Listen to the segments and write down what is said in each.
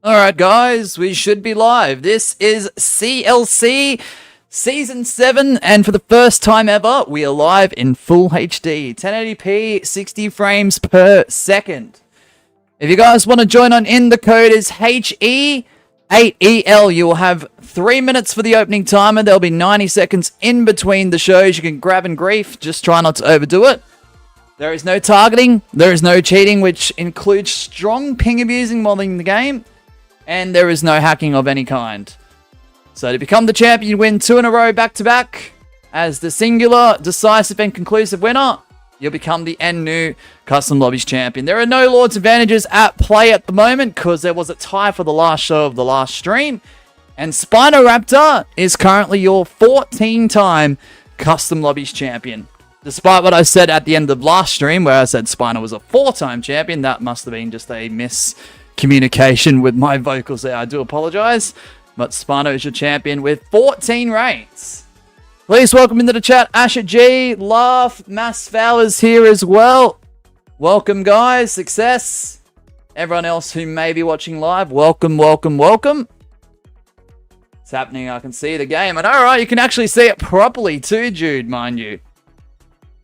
Alright guys, we should be live. This is CLC Season 7, and for the first time ever, we are live in full HD, 1080p, 60 frames per second. If you guys want to join on in, the code is HE8EL. You will have 3 minutes for the opening timer. There'll be 90 seconds in between the shows. You can grab and grief, just try not to overdo it. There is no targeting, there is no cheating, which includes strong ping abusing modding the game. And there is no hacking of any kind. So to become the champion, you win 2 in a row back-to-back. As the singular, decisive, and conclusive winner, you'll become the new Custom Lobbies Champion. There are no Lord's Advantages at play at the moment, because there was a tie for the last show of the last stream. And Spinoraptor is currently your 14-time Custom Lobbies Champion. Despite what I said at the end of last stream, where I said Spino was a 4-time champion, that must have been just a miscommunication with my vocals there. I do apologize, but Spino is your champion with 14 reigns. Please welcome into the chat Asher G, Laugh, Mass Foul is here as well. Welcome guys, success. Everyone else who may be watching live, welcome, welcome, welcome. It's happening, I can see the game, and alright, you can actually see it properly too, Jude, mind you.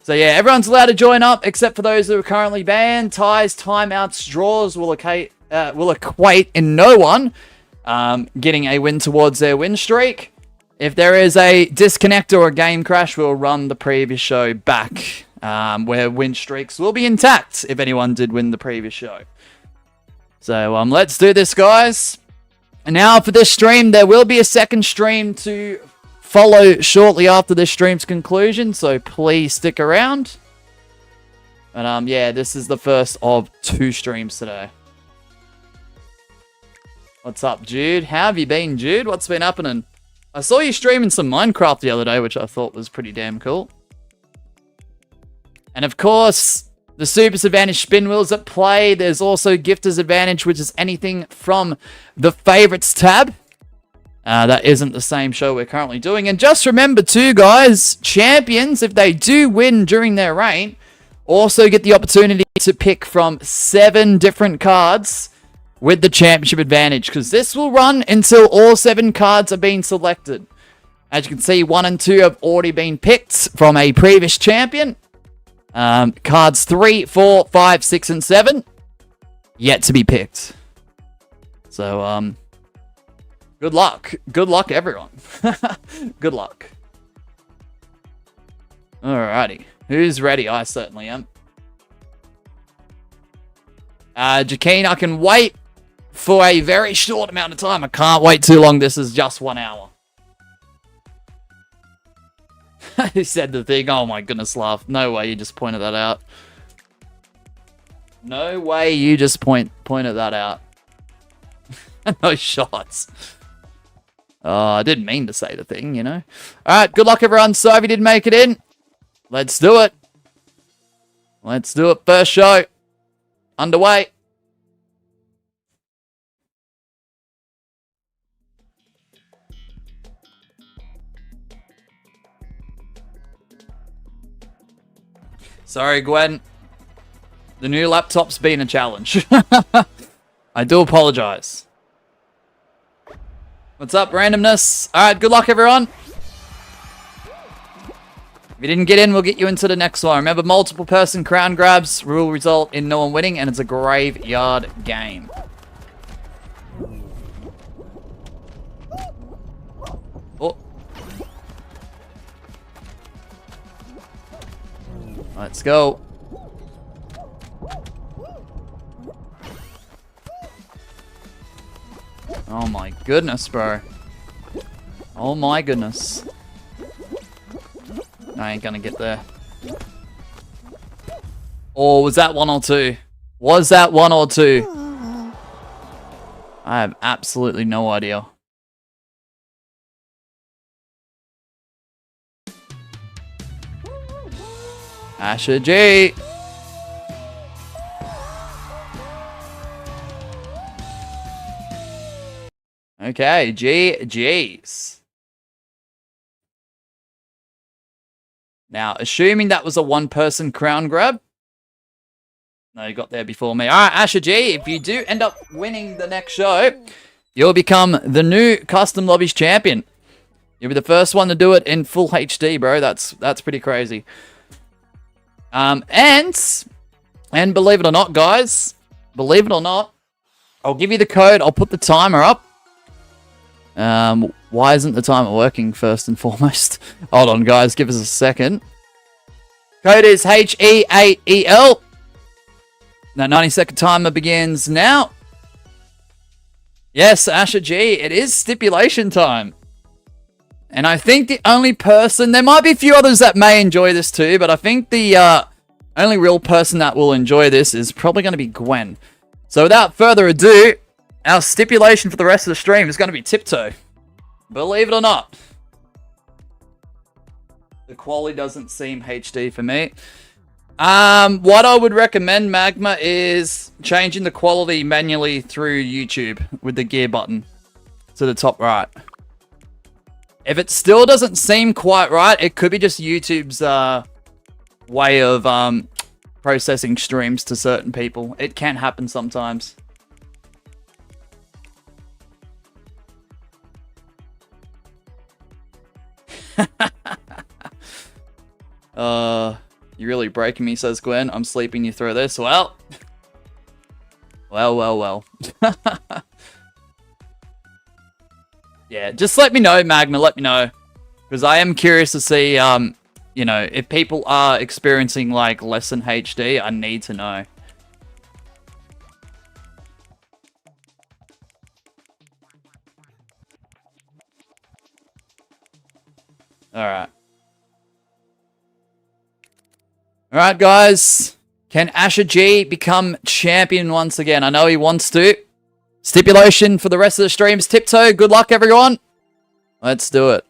So yeah, everyone's allowed to join up except for those who are currently banned. Ties, timeouts, draws will equate in no one getting a win towards their win streak. If there is a disconnect or a game crash, we'll run the previous show back, where win streaks will be intact if anyone did win the previous show. So let's do this, guys. And now for this stream, there will be a second stream to follow shortly after this stream's conclusion, so please stick around. And yeah, this is the first of 2 streams today. What's up, Jude? How have you been, Jude? What's been happening? I saw you streaming some Minecraft the other day, which I thought was pretty damn cool. And of course, the Super's Advantage spin wheels at play. There's also Gifter's Advantage, which is anything from the favorites tab. That isn't the same show we're currently doing. And just remember too, guys, champions, if they do win during their reign, also get the opportunity to pick from 7 different cards with the championship advantage, because this will run until all 7 cards are being selected. As you can see, 1 and 2 have already been picked from a previous champion. Cards 3, 4, 5, 6, and 7 yet to be picked. So, good luck. Good luck, everyone. Good luck. Alrighty. Who's ready? I certainly am. Jakeen, I can wait for a very short amount of time. I can't wait too long. This is just 1 hour. He said the thing. Oh my goodness, Laugh. No way you just pointed that out. No way you just pointed that out. No shots. I didn't mean to say the thing, you know. Alright, good luck everyone. Sorry if you didn't make it in. Let's do it. Let's do it. First show. Underway. Sorry, Gwen. The new laptop's been a challenge. I do apologize. What's up, randomness? Alright, good luck, everyone. If you didn't get in, we'll get you into the next one. Remember, multiple person crown grabs will result in no one winning, and it's a graveyard game. Oh. Let's go. Oh my goodness, bro. Oh my goodness. I ain't gonna get there. Or was that 1 or 2? Was that 1 or 2? I have absolutely no idea. Asher G. Okay, GG's. Now, assuming that was a 1-person crown grab, No, you got there before me. All right, Asher G, if you do end up winning the next show, you'll become the new Custom Lobbies Champion. You'll be the first one to do it in full HD, bro. That's pretty crazy. And believe it or not, guys, believe it or not, I'll give you the code. I'll put the timer up. Why isn't the timer working first and foremost? Hold on, guys. Give us a second. Code is HE8EL. That 90-second timer begins now. Yes, Asher G, it is stipulation time. And I think the only person... There might be a few others that may enjoy this too, but I think the only real person that will enjoy this is probably going to be Gwen. So without further ado, our stipulation for the rest of the stream is going to be Tiptoe. Believe it or not. The quality doesn't seem HD for me. What I would recommend, Magma, is changing the quality manually through YouTube with the gear button to the top right. If it still doesn't seem quite right, it could be just YouTube's way of processing streams to certain people. It can happen sometimes. You're really breaking me, says Gwen. I'm sleeping you through this. Well. Well. Yeah, just let me know, Magma. Let me know. Because I am curious to see, you know, if people are experiencing, like, less than HD, I need to know. Alright. Alright, guys. Can Asher G become champion once again? I know he wants to. Stipulation for the rest of the streams. Tiptoe, good luck, everyone. Let's do it.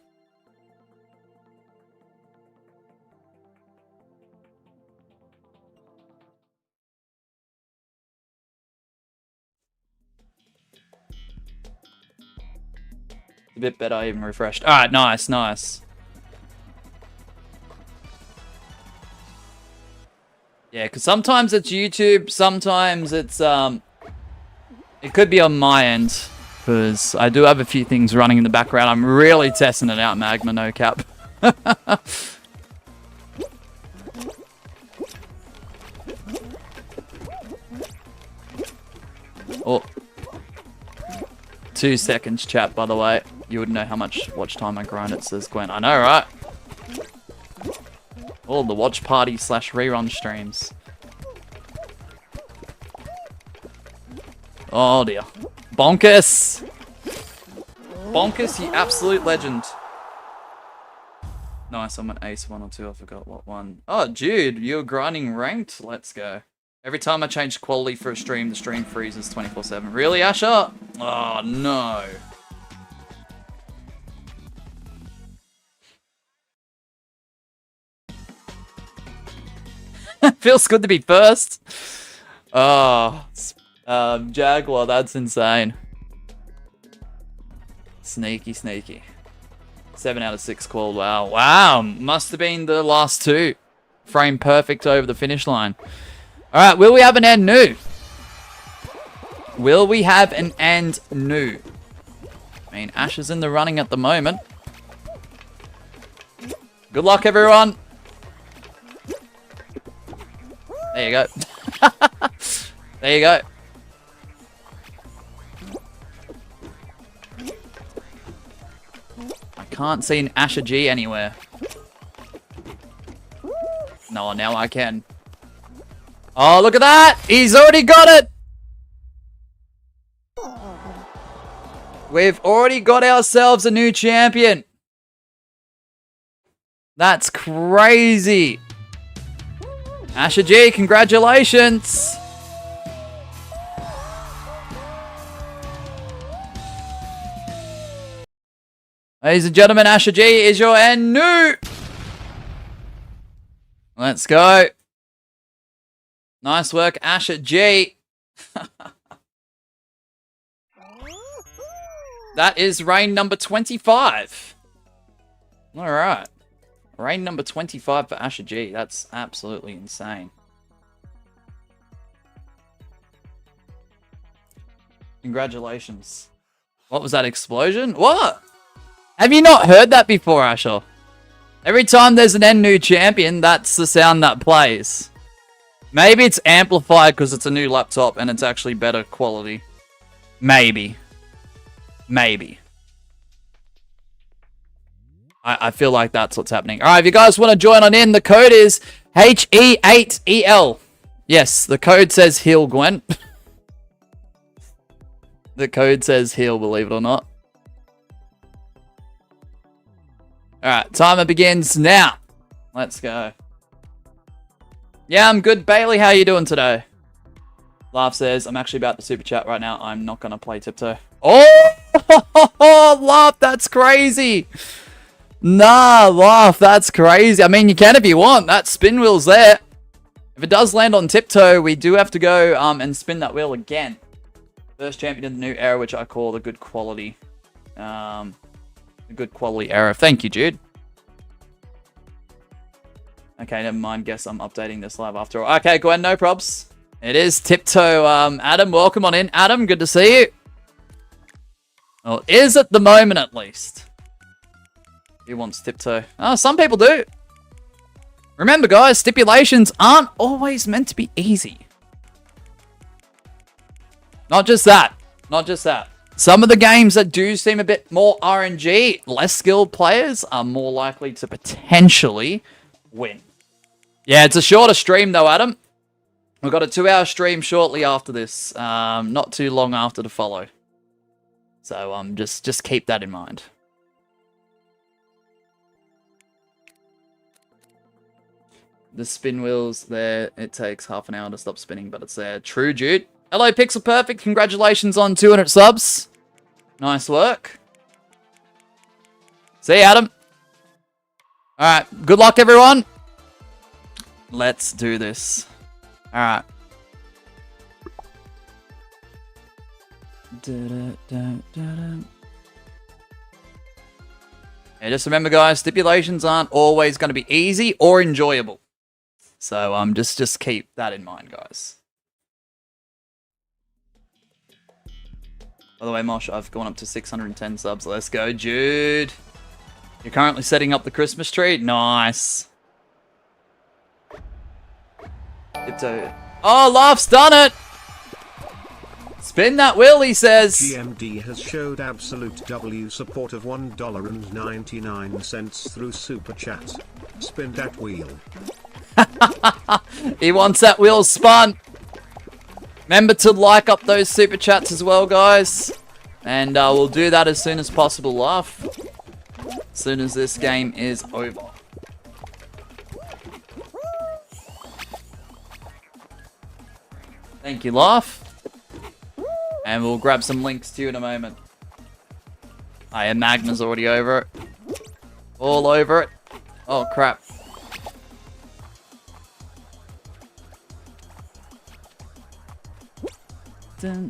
A bit better, I even refreshed. Alright, nice. Yeah, because sometimes it's YouTube, sometimes it's, it could be on my end, because I do have a few things running in the background. I'm really testing it out, Magma, no cap. Oh. 2 seconds, chat, by the way. You would know how much watch time I grind it, says Gwen. I know, right? Oh, the watch party / rerun streams. Oh dear. Bonkus! Bonkus, you absolute legend. Nice, I'm an ace 1 or 2, I forgot what one. Oh, dude, you're grinding ranked? Let's go. Every time I change quality for a stream, the stream freezes 24/7. Really, Asher? Oh, no. Feels good to be first. Oh, Jaguar, that's insane. Sneaky. 7 out of 6 called. Wow. Must have been the last 2. Frame perfect over the finish line. Alright, will we have an end new? Will we have an end new? I mean, Ash is in the running at the moment. Good luck, everyone. There you go. There you go. I can't see an Asher G anywhere. No, now I can. Oh, look at that! He's already got it! We've already got ourselves a new champion. That's crazy. Asher G, congratulations. Ladies and gentlemen, Asher G is your end new. Let's go. Nice work, Asher G. That is reign number 25. All right. Reign number 25 for Asher G. That's absolutely insane. Congratulations. What was that explosion? What? Have you not heard that before, Asher? Every time there's an end new champion, that's the sound that plays. Maybe it's amplified because it's a new laptop and it's actually better quality. Maybe. Maybe. I feel like that's what's happening. Alright, if you guys want to join on in, the code is HE8EL. Yes, the code says heal, Gwen. The code says heal, believe it or not. Alright, timer begins now. Let's go. Yeah, I'm good. Bailey, how you doing today? Laugh says, I'm actually about to super chat right now. I'm not going to play tiptoe. Oh, Laugh, that's crazy. Nah, Laugh, that's crazy. I mean, you can if you want. That spin wheel's there. If it does land on tiptoe, we do have to go and spin that wheel again. First champion in the new era, which I call the good quality. The good quality era. Thank you, Jude. Okay, never mind. Guess I'm updating this live after all. Okay, Gwen, no probs. It is tiptoe. Adam, welcome on in. Adam, good to see you. Well, is at the moment at least. Who wants tiptoe? Oh, some people do. Remember, guys, stipulations aren't always meant to be easy. Not just that. Not just that. Some of the games that do seem a bit more RNG, less skilled players are more likely to potentially win. Yeah, it's a shorter stream though, Adam. We've got a 2-hour stream shortly after this. Not too long after to follow. So just keep that in mind. The spin wheel's there. It takes half an hour to stop spinning, but it's there. True, Jude. Hello, Pixel Perfect. Congratulations on 200 subs. Nice work. See you, Adam. Alright, good luck, everyone. Let's do this. Alright. Yeah, just remember, guys, stipulations aren't always going to be easy or enjoyable. So just keep that in mind, guys. By the way, Mosh, I've gone up to 610 subs. Let's go, Jude. You're currently setting up the Christmas tree? Nice. Oh, Laugh's done it! Spin that wheel, he says. GMD has showed absolute W support of $1.99 through Super Chat. Spin that wheel. He wants that wheel spun. Remember to like up those super chats as well, guys. And we'll do that as soon as possible, Laugh. As soon as this game is over. Thank you, Laugh. And we'll grab some links to you in a moment. Oh, yeah, Magma's already over it. All over it. Oh, crap. Alright,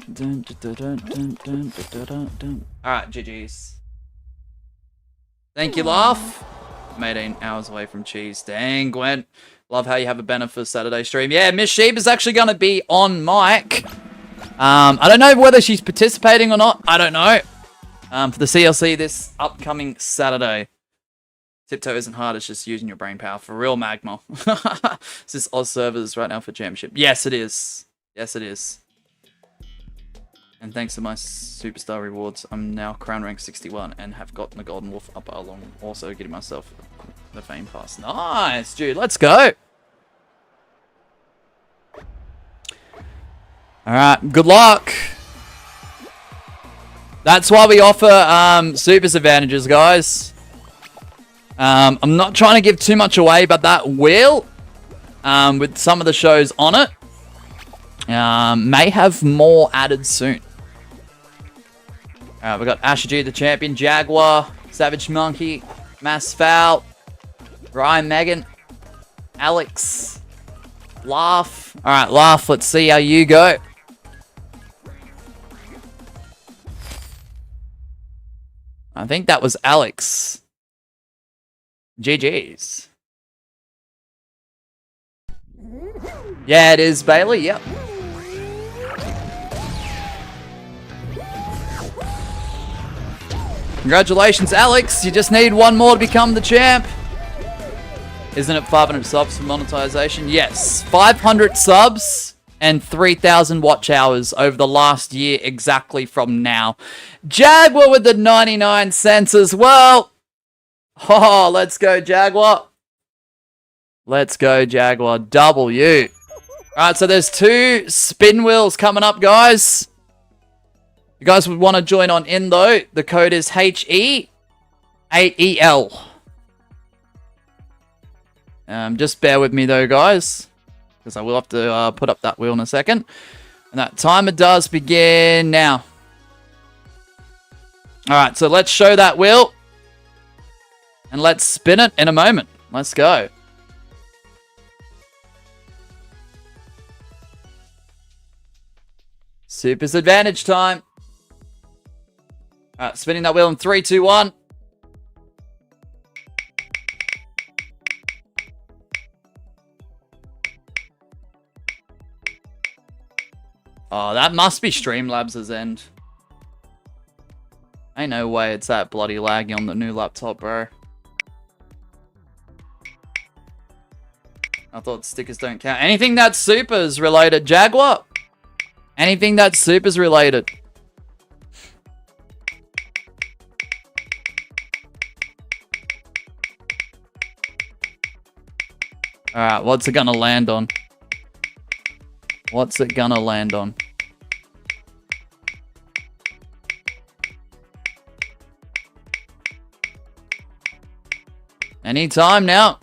GG's. Thank you, Laugh. I'm 18 hours away from cheese. Dang, Gwen. Love how you have a banner for Saturday stream. Yeah, Miss Sheep is actually going to be on mic. I don't know whether she's participating or not. I don't know. For the CLC this upcoming Saturday. Tiptoe isn't hard, it's just using your brain power. For real, Magma. Is this Oz servers right now for Championship? Yes, it is. Yes, it is. And thanks to my superstar rewards, I'm now crown rank 61 and have gotten the Golden Wolf up along, also getting myself the Fame Pass. Nice, dude. Let's go. Alright, good luck. That's why we offer supers advantages, guys. I'm not trying to give too much away, but that wheel, with some of the shows on it, may have more added soon. Alright, we've got Asher G, the champion, Jaguar, Savage Monkey, Mass Foul, Ryan Megan, Alex, Laugh. Alright, Laugh, let's see how you go. I think that was Alex. GG's. Yeah, it is, Bailey, yep. Congratulations, Alex. You just need one more to become the champ. Isn't it 500 subs for monetization? Yes. 500 subs and 3,000 watch hours over the last year exactly from now. Jaguar with the 99 cents as well. Oh, let's go, Jaguar. Let's go, Jaguar. W. Alright, so there's 2 spin wheels coming up, guys. You guys would want to join on in, though. The code is HE8EL. Just bear with me, though, guys. Because I will have to put up that wheel in a second. And that timer does begin now. Alright, so let's show that wheel. And let's spin it in a moment. Let's go. Super's advantage time. Alright, spinning that wheel in 3, 2, 1. Oh, that must be Streamlabs' end. Ain't no way it's that bloody laggy on the new laptop, bro. I thought stickers don't count. Anything that's Supers related, Jaguar. Anything that's Supers related. Alright, what's it gonna land on? What's it gonna land on? Anytime now.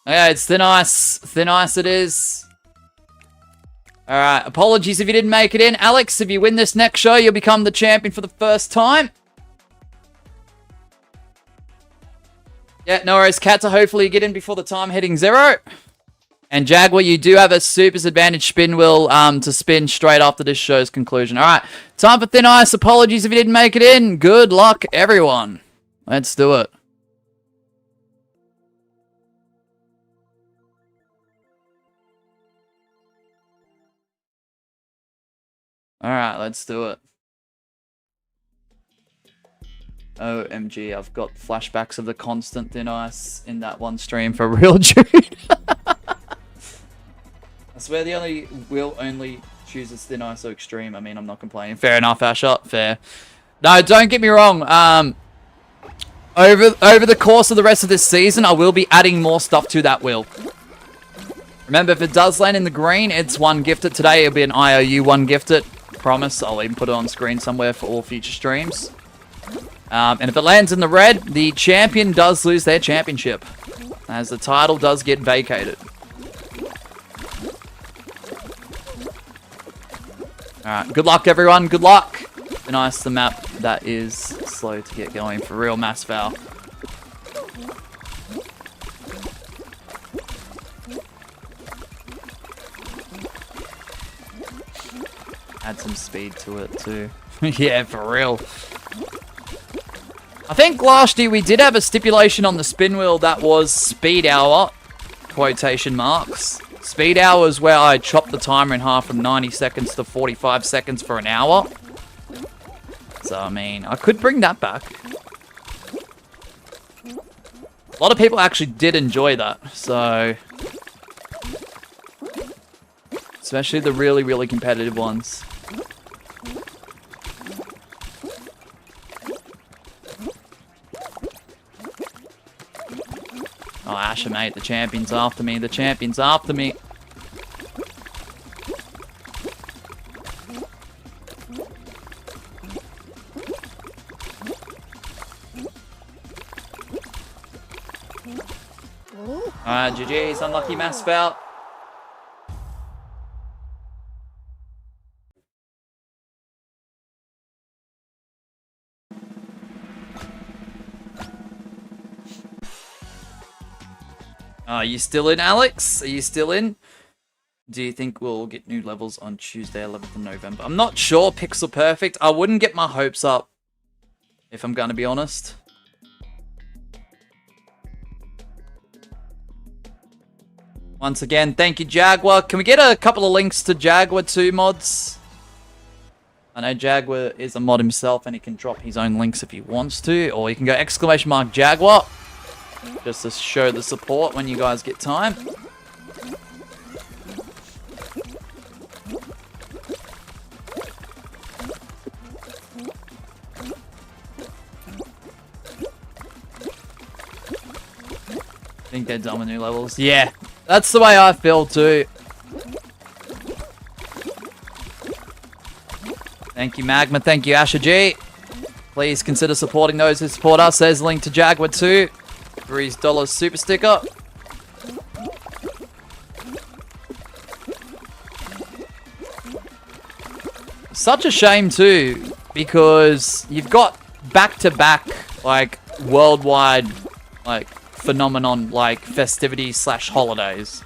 Okay, it's thin ice. Thin ice it is. Alright, apologies if you didn't make it in. Alex, if you win this next show, you'll become the champion for the first time. Yeah, no worries, Kata. Hopefully you get in before the time hitting 0. And Jaguar, you do have a Super's advantage spin wheel to spin straight after this show's conclusion. Alright, time for thin ice. Apologies if you didn't make it in. Good luck, everyone. Let's do it. Alright, let's do it. OMG, I've got flashbacks of the constant thin ice in that one stream for real, dude. I swear the only will only chooses thin ice or extreme. I mean, I'm not complaining. Fair enough, Asher. Fair. No, don't get me wrong. Over the course of the rest of this season, I will be adding more stuff to that wheel. Remember, if it does land in the green, it's one gifted. Today, it'll be an IOU one gifted. Promise. I'll even put it on screen somewhere for all future streams. And if it lands in the red, the champion does lose their championship, as the title does get vacated. Alright, good luck, everyone. Good luck. Nice, the map that is slow to get going for real. Mass foul. Add some speed to it, too. Yeah, for real. I think last year we did have a stipulation on the spin wheel that was speed hour, quotation marks. Speed hour is where I chopped the timer in half from 90 seconds to 45 seconds for an hour. So, I mean, I could bring that back. A lot of people actually did enjoy that, so... Especially the really, really competitive ones. Oh, Asher, mate, the champion's after me. The champion's after me. Alright, GG's. Unlucky mass foul. Are you still in, Alex? Are you still in? Do you think we'll get new levels on Tuesday, 11th of November? I'm not sure, Pixel Perfect. I wouldn't get my hopes up, if I'm going to be honest. Once again, thank you, Jaguar. Can we get a couple of links to Jaguar too, mods? I know Jaguar is a mod himself and he can drop his own links if he wants to. Or you can go !Jaguar just to show the support when you guys get time. I think they're done with new levels. Yeah, that's the way I feel too. Thank you, Magma. Thank you, Asher G. Please consider supporting those who support us. There's a link to Jaguar too for his $1 super sticker. Such a shame too, because you've got back-to-back, like, worldwide, like, phenomenon, like, festivities / holidays.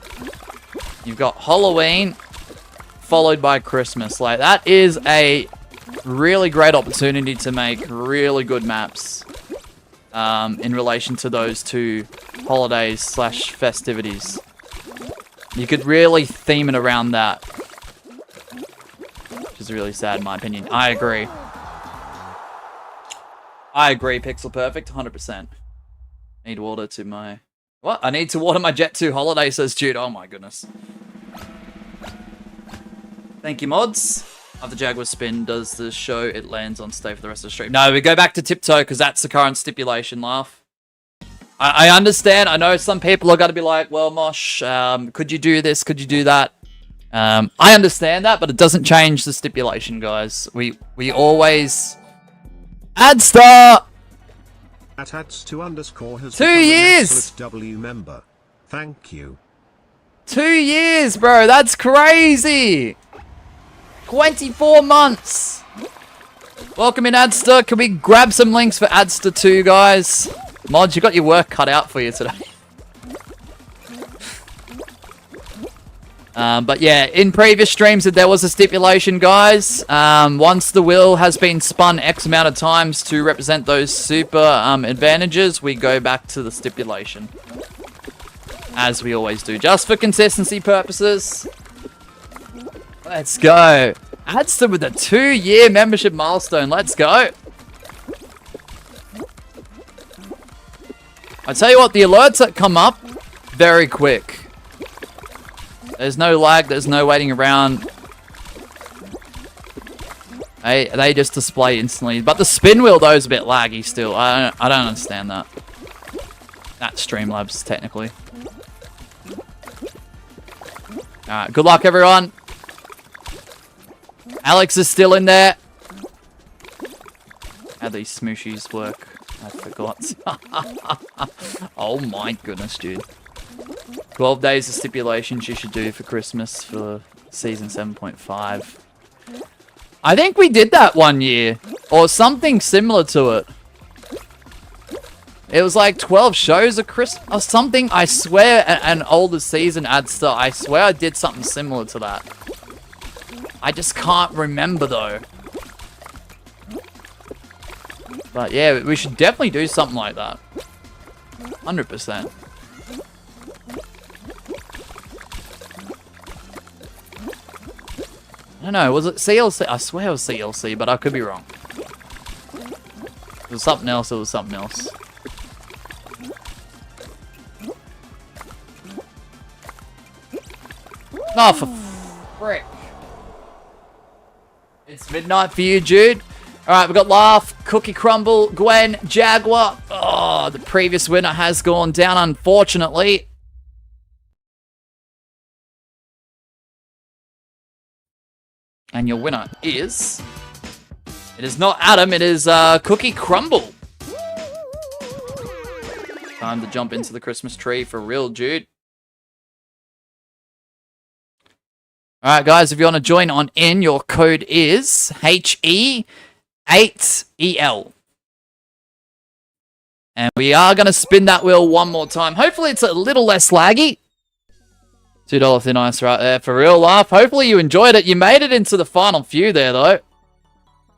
You've got Halloween followed by Christmas. Like, that is a really great opportunity to make really good maps in relation to those two holidays / festivities. You could really theme it around that, which is really sad in my opinion. I agree. I agree, Pixel Perfect, 100%. Need water to my... What? I need to water my Jet 2 holiday, says Jude. Oh my goodness. Thank you, mods. After Jaguar spin does the show, it lands on stay for the rest of the stream. No, we go back to tiptoe because that's the current stipulation, Laugh. I understand. I know some people are going to be like, well, Mosh, could you do this? Could you do that? I understand that, but it doesn't change the stipulation, guys. We always... Adstar! At @2_ has 2 become an years! absolute W member. Thank you. 2 years, bro. That's crazy. 24 months. Welcome in, Adster. Can we grab some links for Adster 2, guys? Mods, you got your work cut out for you today. But yeah, in previous streams, there was a stipulation, guys. Once the wheel has been spun X amount of times to represent those super advantages, we go back to the stipulation. As we always do, just for consistency purposes. Let's go. Adster with a 2-year membership milestone. Let's go. I tell you what, the alerts that come up, very quick. There's no lag, there's no waiting around. They just display instantly. But the spin wheel, though, is a bit laggy still. I don't understand that. That's Streamlabs, technically. Alright, good luck, everyone. Alex is still in there. How these smooshies work, I forgot. Oh my goodness, dude. 12 days of stipulations you should do for Christmas for season 7.5. I think we did that one year. Or something similar to it. It was like 12 shows of Christmas or something. I swear an older season Adster. I swear I did something similar to that. I just can't remember though. But yeah, we should definitely do something like that. 100%. I don't know, was it CLC? I swear it was CLC, but I could be wrong. It was something else, it was something else. Oh, for frick. It's midnight for you, Jude. Alright, we've got Laugh, Cookie Crumble, Gwen, Jaguar. Oh, the previous winner has gone down, unfortunately. And your winner is... It is not Adam, it is Cookie Crumble. Time to jump into the Christmas tree for real, Jude. Alright, guys, if you want to join on in, your code is HE8EL. And we are going to spin that wheel one more time. Hopefully it's a little less laggy. $2 thin ice right there for real Laugh. Hopefully you enjoyed it. You made it into the final few there, though.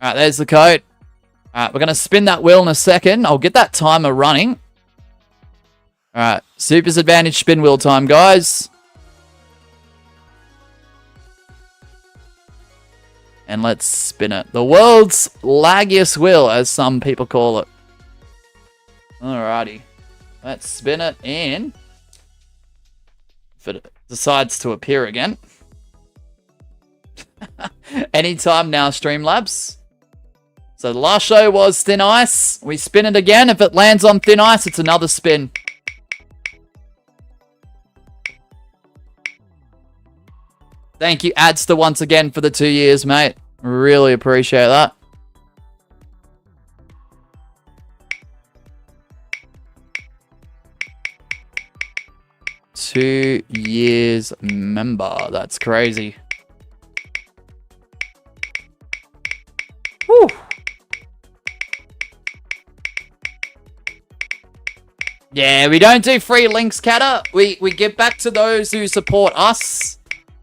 Alright, there's the code. Alright, we're going to spin that wheel in a second. I'll get that timer running. Alright, Super's Advantage spin wheel time, guys. And let's spin it. The world's laggiest wheel, as some people call it. Alrighty. Let's spin it in. If it decides to appear again. Anytime now, Streamlabs. So the last show was Thin Ice. We spin it again. If it lands on Thin Ice, it's another spin. Thank you, Adster, once again for the 2 years, mate. Really appreciate that. Two years member. That's crazy. Woo. Yeah, we don't do free links, Kata. We give back to those who support us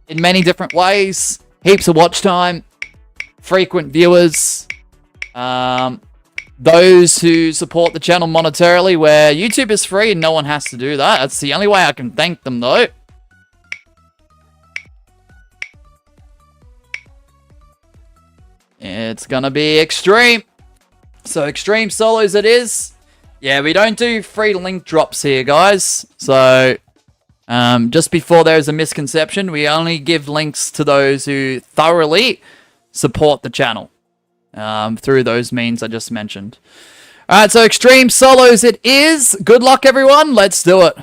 in many different ways. Heaps of watch time. Frequent viewers. Those who support the channel monetarily, where YouTube is free and no one has to do that. That's the only way I can thank them, though. It's gonna be extreme. So extreme solos it is. Yeah, we don't do free link drops here, guys. So just before there's a misconception, we only give links to those who thoroughly support the channel through those means I just mentioned. All right, so extreme solos it is. Good luck, everyone. Let's do it.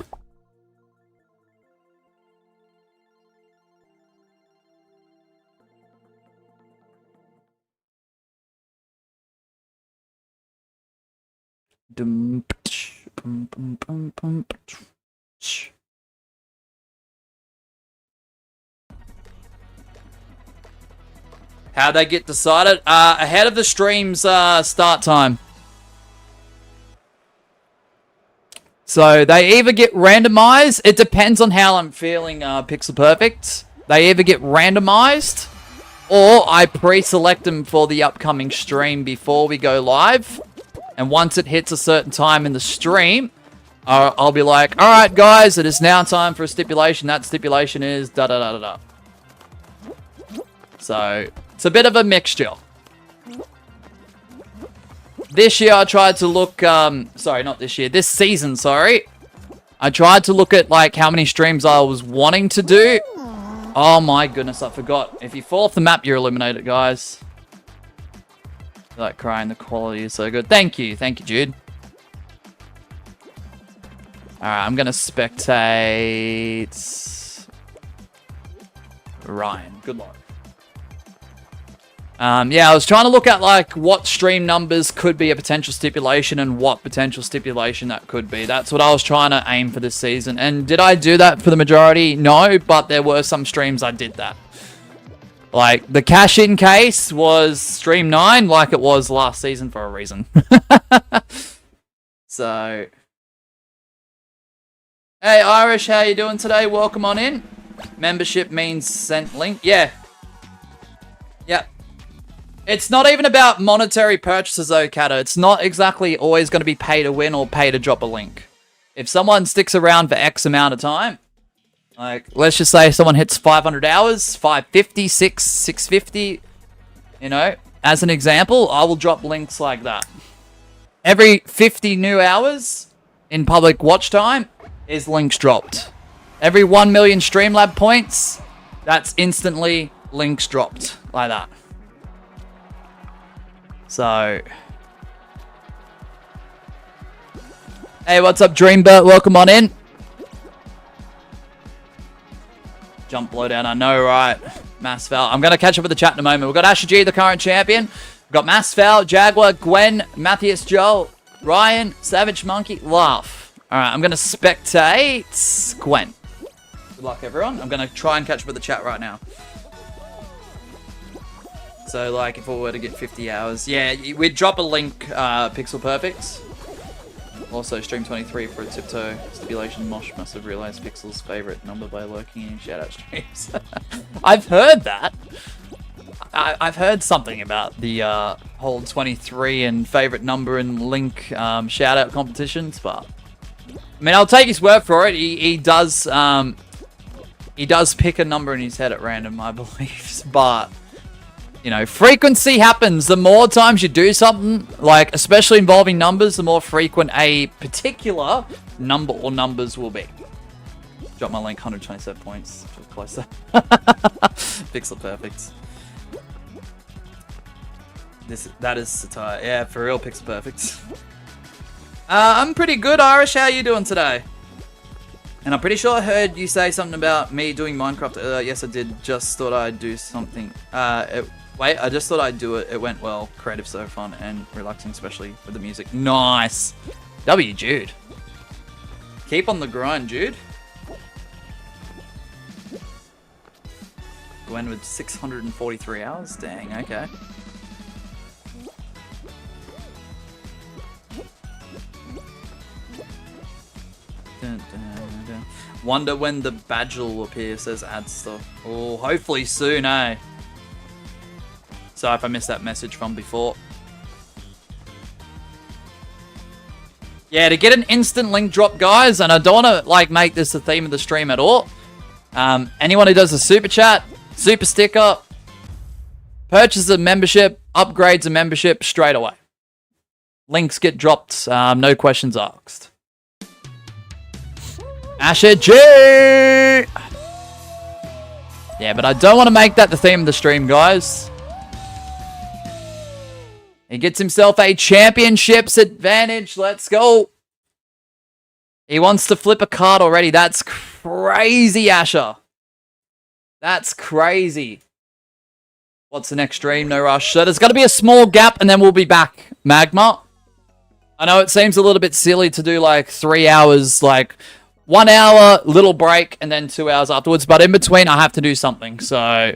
How'd they get decided? Ahead of the stream's start time. So they either get randomized. It depends on how I'm feeling, Pixel Perfect. They either get randomized, or I pre-select them for the upcoming stream before we go live. And once it hits a certain time in the stream, I'll be like, all right, guys, it is now time for a stipulation. That stipulation is da-da-da-da-da. So it's a bit of a mixture. This year I tried to look, sorry, not this year, this season, sorry. I tried to look at like how many streams I was wanting to do. Oh my goodness, I forgot. If you fall off the map, you're eliminated, guys. Like crying, the quality is so good. Thank you, Jude. Alright, I'm gonna spectate Ryan. Good luck. Yeah, I was trying to look at like what stream numbers could be a potential stipulation and what potential stipulation that could be. That's what I was trying to aim for this season. And did I do that for the majority? No, but there were some streams I did that. Like, the cash-in case was stream 9, like it was last season for a reason. So, hey Irish, how you doing today? Welcome on in. Membership means sent link. Yeah. Yep. It's not even about monetary purchases though, Kato. It's not exactly always going to be pay to win or pay to drop a link. If someone sticks around for X amount of time, like, let's just say someone hits 500 hours, 550, 650, you know, as an example, I will drop links like that. Every 50 new hours in public watch time is links dropped. Every 1 million Streamlab points, that's instantly links dropped like that. So, hey, what's up, Dreambert? Welcome on in. Jump blowdown, I know, right? Massval. I'm going to catch up with the chat in a moment. We've got Asher G, the current champion. We've got Massval, Jaguar, Gwen, Matthias Joel, Ryan, Savage Monkey, Laugh. Alright, I'm going to spectate Gwen. Good luck, everyone. I'm going to try and catch up with the chat right now. So, like, if we were to get 50 hours. Yeah, we'd drop a link, Pixel Perfect. Also, stream 23 for a tiptoe stipulation. Mosh must have realized Pixel's favorite number by lurking in shout-out streams. I've heard that. I've heard something about the whole 23 and favorite number and link shout-out competitions, but I mean, I'll take his word for it. He does pick a number in his head at random, I believe, but You know, frequency happens. The more times you do something, like, especially involving numbers, the more frequent a particular number or numbers will be. Drop my link, 127 points. Just closer. Pixel perfect. That is satire. Yeah, for real, pixel perfect. I'm pretty good, Irish. How are you doing today? And I'm pretty sure I heard you say something about me doing Minecraft. Yes, I did. Just thought I'd do something. Wait, I just thought I'd do it. It went well. Creative, so fun and relaxing, especially with the music. Nice. W, Jude. Keep on the grind, Jude. Gwen with 643 hours. Dang, okay. Dun, dun, dun. Wonder when the badge will appear, says ad stuff. Oh, hopefully soon, eh? Sorry if I missed that message from before. Yeah, to get an instant link drop, guys, and I don't want to like make this the theme of the stream at all. Anyone who does a super chat, super sticker, purchases a membership, upgrades a membership straight away. Links get dropped, no questions asked. Asher G! Yeah, but I don't want to make that the theme of the stream, guys. He gets himself a championships advantage. Let's go. He wants to flip a card already. That's crazy, Asher. That's crazy. What's the next stream? No rush. So there's got to be a small gap and then we'll be back. Magma. I know it seems a little bit silly to do like 3 hours, like 1 hour, little break, and then 2 hours afterwards. But in between, I have to do something. So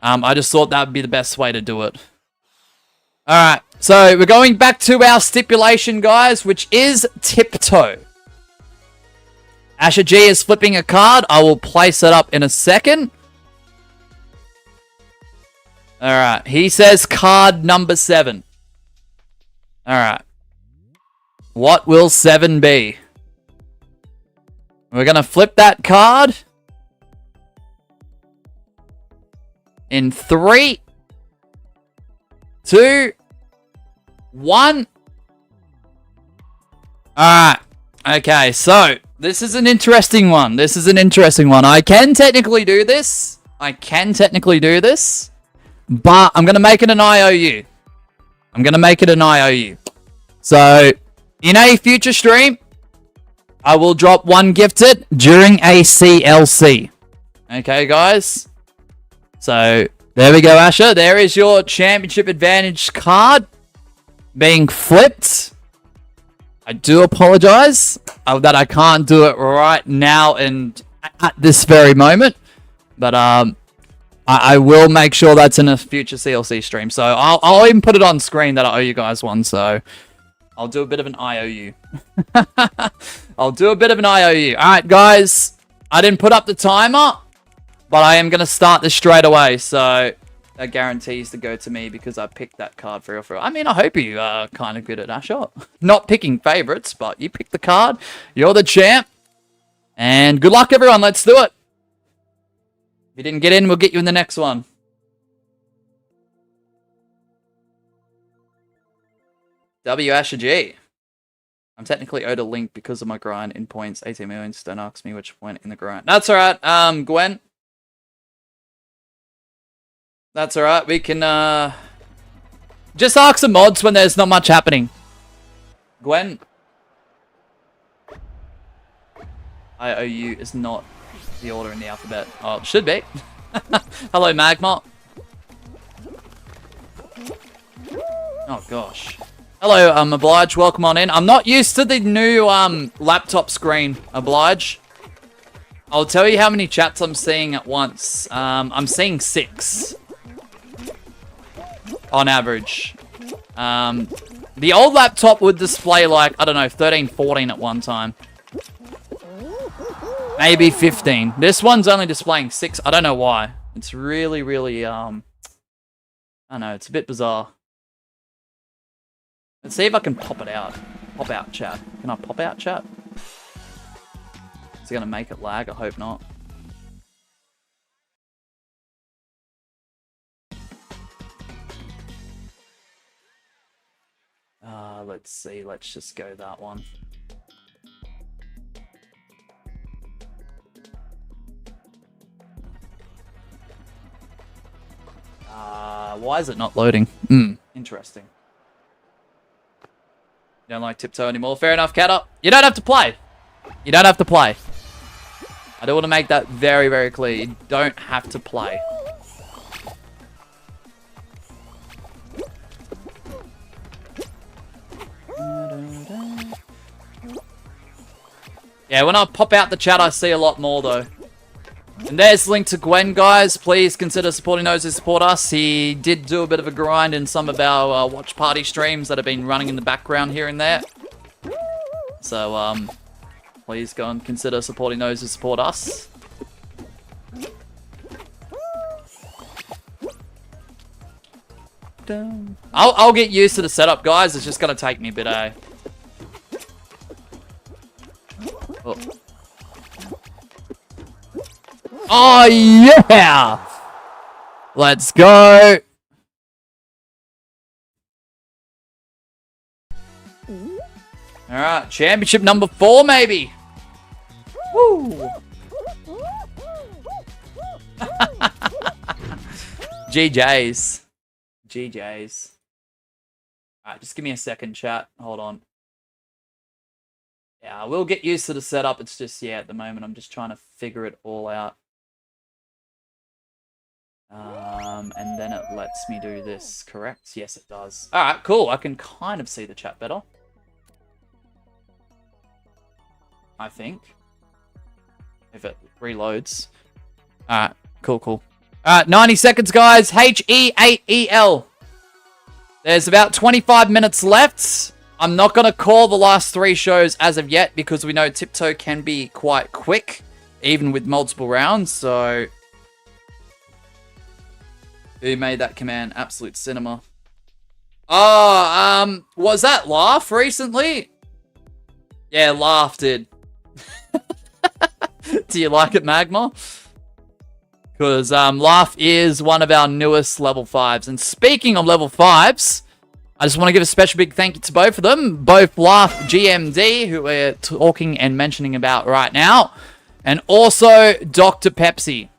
I just thought that would be the best way to do it. Alright, so we're going back to our stipulation, guys, which is tiptoe. Asher G is flipping a card. I will place it up in a second. Alright, he says card number 7. Alright. What will 7 be? We're going to flip that card. In 3, 2, 1. Alright. Okay, so this is an interesting one. I can technically do this. But I'm going to make it an IOU. So, in a future stream, I will drop one gifted during a CLC. Okay, guys? So, there we go, Asher. There is your championship advantage card being flipped. I do apologize that I can't do it right now and at this very moment. But I will make sure that's in a future CLC stream. So I'll even put it on screen that I owe you guys one. So I'll do a bit of an IOU. Alright, guys. I didn't put up the timer. But I am going to start this straight away, so that guarantees to go to me because I picked that card for real. I mean, I hope you are kind of good at Asher. Not picking favorites, but you picked the card. You're the champ. And good luck, everyone. Let's do it. If you didn't get in, we'll get you in the next one. W Asher G. I'm technically owed a link because of my grind in points. 18 million. Don't ask me which point in the grind. That's alright. Gwen. That's alright, we can, just ask some mods when there's not much happening. Gwen. IOU is not the order in the alphabet. Oh, it should be. Hello, Magma. Oh, gosh. Hello, Oblige, welcome on in. I'm not used to the new, laptop screen, Oblige. I'll tell you how many chats I'm seeing at once. I'm seeing 6. On average. The old laptop would display like, I don't know, 13, 14 at one time. Maybe 15. This one's only displaying 6. I don't know why. It's really, really, I don't know, it's a bit bizarre. Let's see if I can pop it out. Pop out chat. Can I pop out chat? Is it going to make it lag? I hope not. Let's see. Let's just go that one. Why is it not loading? Interesting. You don't like Tiptoe anymore? Fair enough, Cat Up. You don't have to play. You don't have to play. I do want to make that very, very clear. You don't have to play. Yeah, when I pop out the chat, I see a lot more, though. And there's the link to Gwen, guys. Please consider supporting those who support us. He did do a bit of a grind in some of our watch party streams that have been running in the background here and there. So, please go and consider supporting those who support us. I'll get used to the setup, guys. It's just going to take me a bit, eh? Oh. Oh, yeah! Let's go! Alright, championship number 4, maybe! Woo! GJs. GJs. Alright, just give me a second, chat. Hold on. Yeah, I will get used to the setup. It's just, yeah, at the moment, I'm just trying to figure it all out. And then it lets me do this, correct? Yes, it does. Alright, cool. I can kind of see the chat better. I think. If it reloads. Alright, cool, cool. Alright, 90 seconds, guys. HE8EL. There's about 25 minutes left. I'm not going to call the last 3 shows as of yet because we know Tiptoe can be quite quick, even with multiple rounds, so... Who made that command? Absolute cinema. Oh, was that Laugh recently? Yeah, Laugh did. Do you like it, Magma? Because Laugh is one of our newest level 5s. And speaking of level 5s, I just want to give a special big thank you to both of them. Both Laugh GMD, who we're talking and mentioning about right now, and also Dr. Pepsi.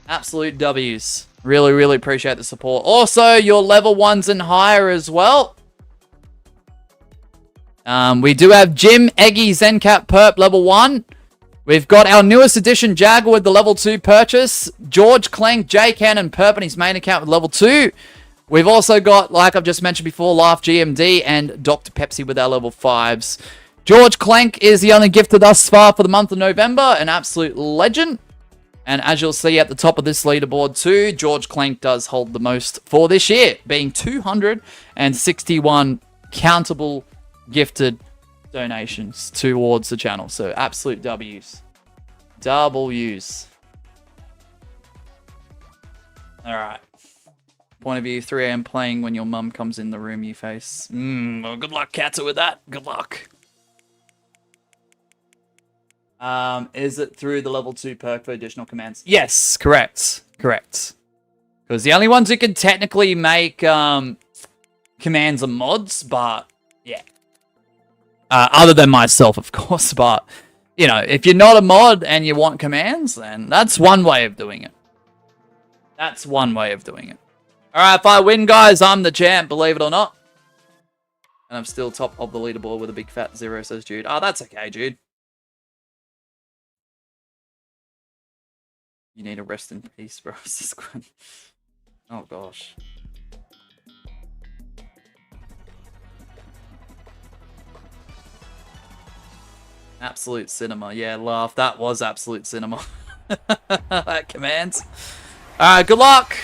Absolute W's. Really, really appreciate the support. Also, your level 1s and higher as well. We do have Jim, Eggy, Zencat, Perp, level 1. We've got our newest addition, Jagger, with the level 2 purchase. George, Clank, J-Can, and Perp on his main account with level 2. We've also got, like I've just mentioned before, Laugh GMD and Dr. Pepsi with our level 5s. George Clank is the only gifter thus far for the month of November. An absolute legend. And as you'll see at the top of this leaderboard too, George Clank does hold the most for this year, being 261 countable gifted donations towards the channel. So absolute W's. W's. Alright. Point of view, 3 AM playing when your mum comes in the room you face. Well, good luck, Kato, with that. Good luck. Is it through the level 2 perk for additional commands? Yes, correct. Correct. Because the only ones who can technically make commands are mods, but yeah. Other than myself, of course, but you know, if you're not a mod and you want commands, then that's one way of doing it. That's one way of doing it. Alright, if I win, guys, I'm the champ, believe it or not. And I'm still top of the leaderboard with a big fat 0, says Jude. Oh, that's okay, Jude. You need a rest in peace, bro. Oh, gosh. Absolute cinema. Yeah, Laugh. That was absolute cinema. That commands. Alright, good luck!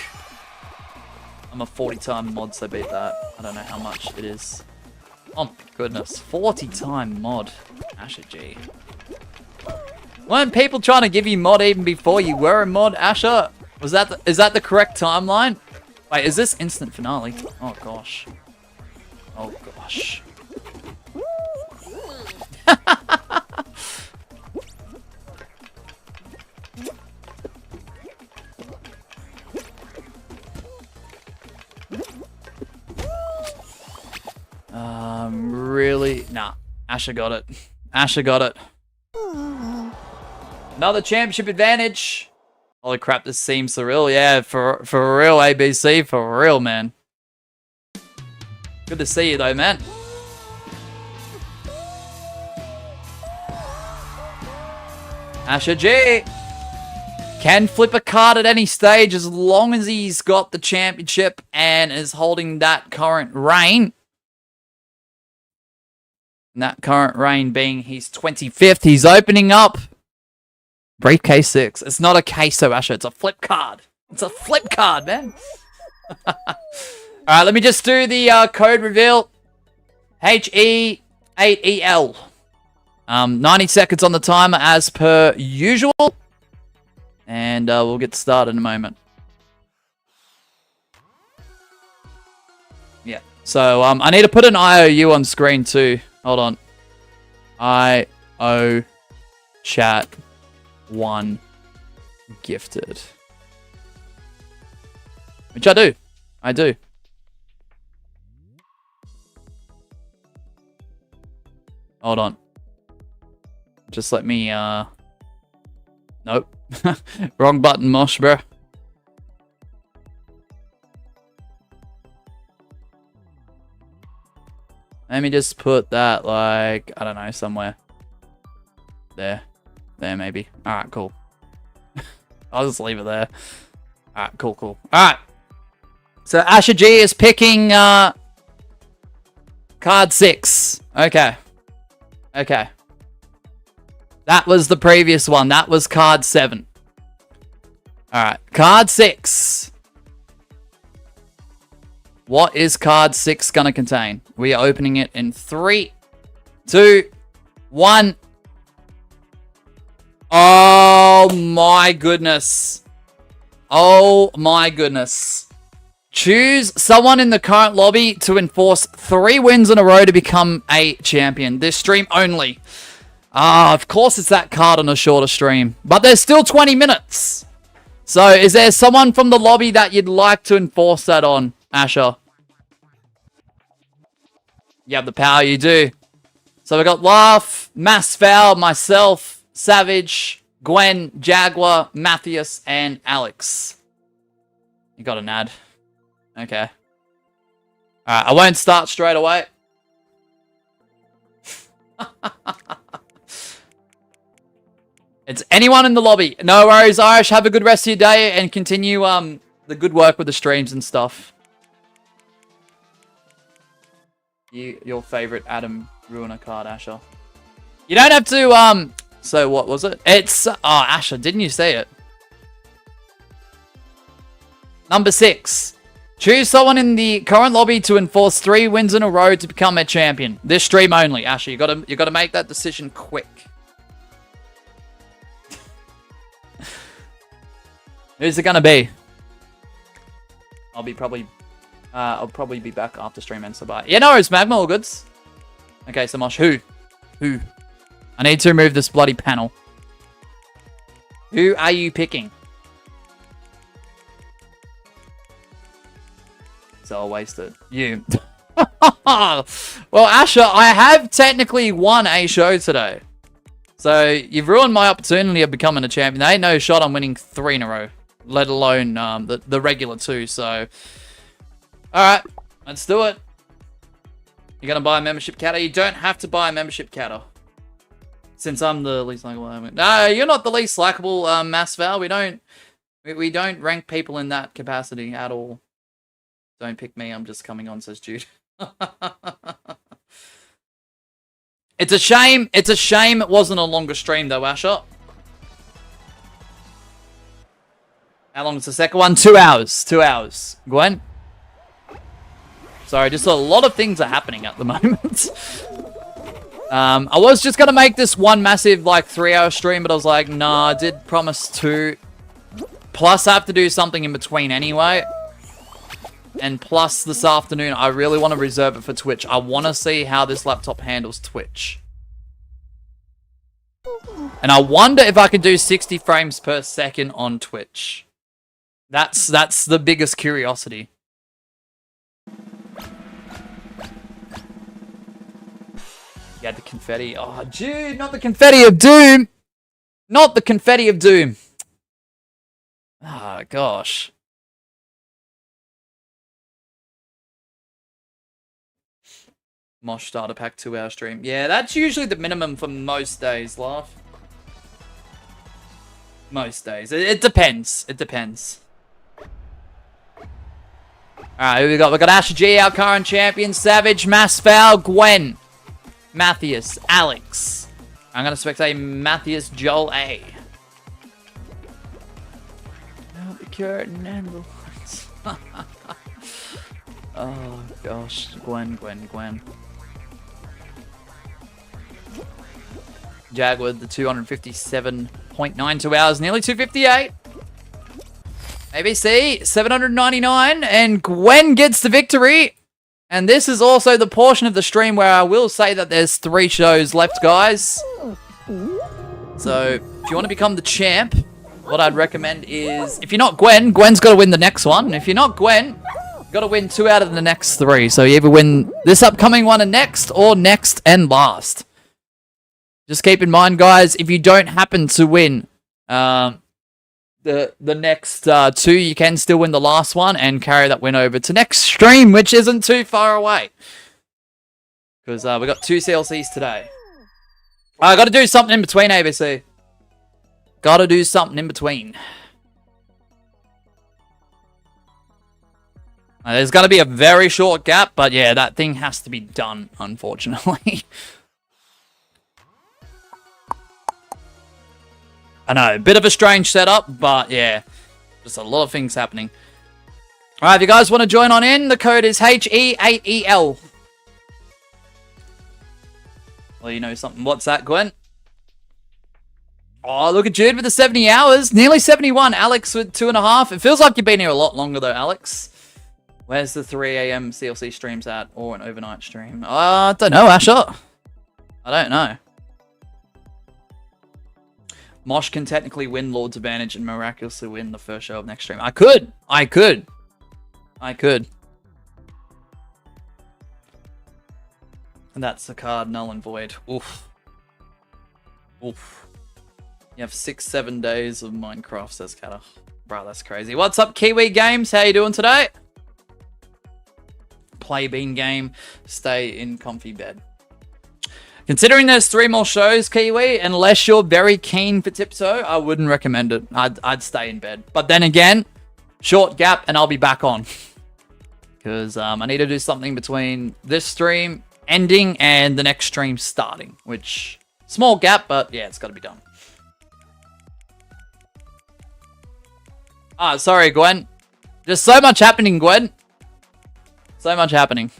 I'm a 40-time mod, so beat that. I don't know how much it is. Oh my goodness. 40-time mod. Asher G. Weren't people trying to give you mod even before you were a mod, Asher? Is that the correct timeline? Wait, is this instant finale? Oh gosh. Oh gosh. Nah. Asher got it. Asher got it. Another championship advantage. Holy crap, this seems surreal. Yeah, for real, ABC. For real, man. Good to see you, though, man. Asher G can flip a card at any stage as long as he's got the championship and is holding that current reign. And that current reign being his 25th. He's opening up briefcase 6. It's not a queso, Asher. It's a flip card. It's a flip card, man. Alright, let me just do the code reveal. HE8EL. 90 seconds on the timer as per usual. And we'll get started in a moment. Yeah. So I need to put an IOU on screen too. Hold on. IO chat 1 gifted. Which I do. I do. Hold on. Just let me, nope. Wrong button, Mosh, bro. Let me just put that, like, I don't know, somewhere. There. There, maybe. Alright, cool. I'll just leave it there. Alright, cool, cool. Alright. So, Asher G is picking, card 6. Okay. Okay. That was the previous one. That was card 7. Alright. Card 6. What is card 6 going to contain? We are opening it in 3, 2, 1. Oh my goodness. Oh my goodness. Choose someone in the current lobby to enforce 3 wins in a row to become a champion. This stream only. Of course it's that card on a shorter stream. But there's still 20 minutes. So is there someone from the lobby that you'd like to enforce that on, Asher? You have the power, you do. So we got Laugh, Mass Foul, myself, Savage, Gwen, Jaguar, Matthias, and Alex. You got an ad. Okay. Alright, I won't start straight away. It's anyone in the lobby. No worries, Irish. Have a good rest of your day and continue the good work with the streams and stuff. Your favorite Adam Ruiner card, Asher. You don't have to, so what was it? It's, oh, Asher, didn't you say it? Number 6. Choose someone in the current lobby to enforce 3 wins in a row to become a champion. This stream only, Asher. You gotta make that decision quick. Who's it gonna be? I'll probably be back after stream ends, so bye. Yeah, no, it's Magma, all goods. Okay, so Mosh, who? Who? I need to remove this bloody panel. Who are you picking? So I'll waste it. You. Well, Asher, I have technically won a show today. So you've ruined my opportunity of becoming a champion. There ain't no shot I'm winning 3 in a row. Let alone the regular 2, so... Alright, let's do it. You're going to buy a membership catter? You don't have to buy a membership catter. Since I'm the least likable... No, you're not the least likable, Mass Val. We don't rank people in that capacity at all. Don't pick me, I'm just coming on, says Jude. It's a shame it wasn't a longer stream though, Asher. How long is the second one? 2 hours. 2 hours. Gwen? Sorry, just a lot of things are happening at the moment. I was just going to make this one massive, like, 3-hour stream, but I was like, nah, I did promise 2. Plus, I have to do something in between anyway. And plus, this afternoon, I really want to reserve it for Twitch. I want to see how this laptop handles Twitch. And I wonder if I can do 60 frames per second on Twitch. That's the biggest curiosity. Yeah, the confetti. Oh, dude, not the confetti of doom. Not the confetti of doom. Ah, gosh. Mosh starter pack 2-hour stream. Yeah, that's usually the minimum for most days, Laugh. Most days. It depends. It depends. Alright, who we got? We got Asher G, our current champion. Savage, Masfoul, Gwen, Matthias, Alex. I'm going to spectate Matthias, Joel A. Oh, the curtain and the lights. Oh, gosh. Gwen. Jag with the 257.92 hours, nearly 258. ABC, 799, and Gwen gets the victory. And this is also the portion of the stream where I will say that there's 3 shows left, guys. So, if you want to become the champ, what I'd recommend is, if you're not Gwen, Gwen's got to win the next one. If you're not Gwen, you've got to win 2 out of the next 3. So you either win this upcoming one and next, or next and last. Just keep in mind, guys, if you don't happen to win the next 2, you can still win the last one and carry that win over to next stream, which isn't too far away. Because we got 2 CLCs today. I got to do something in between, ABC. Got to do something in between. There's going to be a very short gap, but yeah, that thing has to be done, unfortunately. I know, a bit of a strange setup, but yeah, just a lot of things happening. Alright, if you guys want to join on in, the code is HE8EL. Well, you know something. What's that, Gwen? Oh, look at Jude with the 70 hours. Nearly 71. Alex with 2.5. It feels like you've been here a lot longer, though, Alex. Where's the 3 a.m. CLC streams at? Or an overnight stream? I don't know, Asher. I don't know. Mosh can technically win Lord's Advantage and miraculously win the first show of next stream. I could. And that's the card, null and void. Oof. You have 6-7 days of Minecraft, says Kata. Bro, that's crazy. What's up, Kiwi Games? How you doing today? Play bean game. Stay in comfy bed. Considering there's 3 more shows, Kiwi, unless you're very keen for Tipso, I wouldn't recommend it. I'd stay in bed. But then again, short gap and I'll be back on. Because I need to do something between this stream ending and the next stream starting. Which, small gap, but yeah, it's got to be done. Ah, sorry, Gwen. There's so much happening, Gwen. So much happening.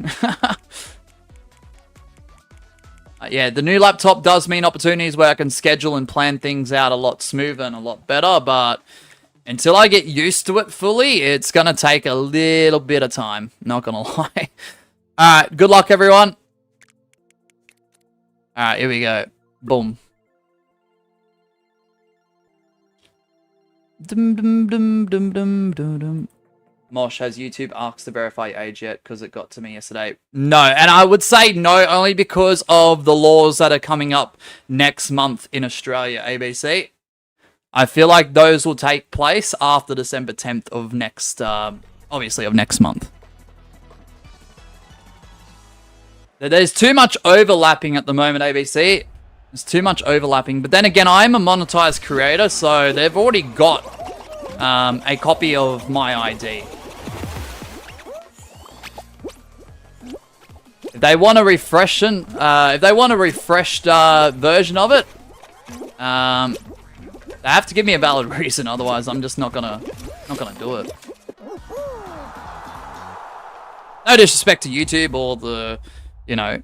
Yeah, the new laptop does mean opportunities where I can schedule and plan things out a lot smoother and a lot better, but until I get used to it fully, it's going to take a little bit of time. Not going to lie. Alright, good luck, everyone. Alright, here we go. Boom. Dum dum dum dum dum dum dum. Mosh, has YouTube asked to verify your age yet? Because it got to me yesterday. No, and I would say no only because of the laws that are coming up next month in Australia, ABC. I feel like those will take place after December 10th of next, obviously of next month. There's too much overlapping at the moment, ABC. There's too much overlapping. But then again, I'm a monetized creator, so they've already got a copy of my ID. If they want a refreshed version of it, they have to give me a valid reason. Otherwise, I'm just not gonna do it. No disrespect to YouTube or the, you know,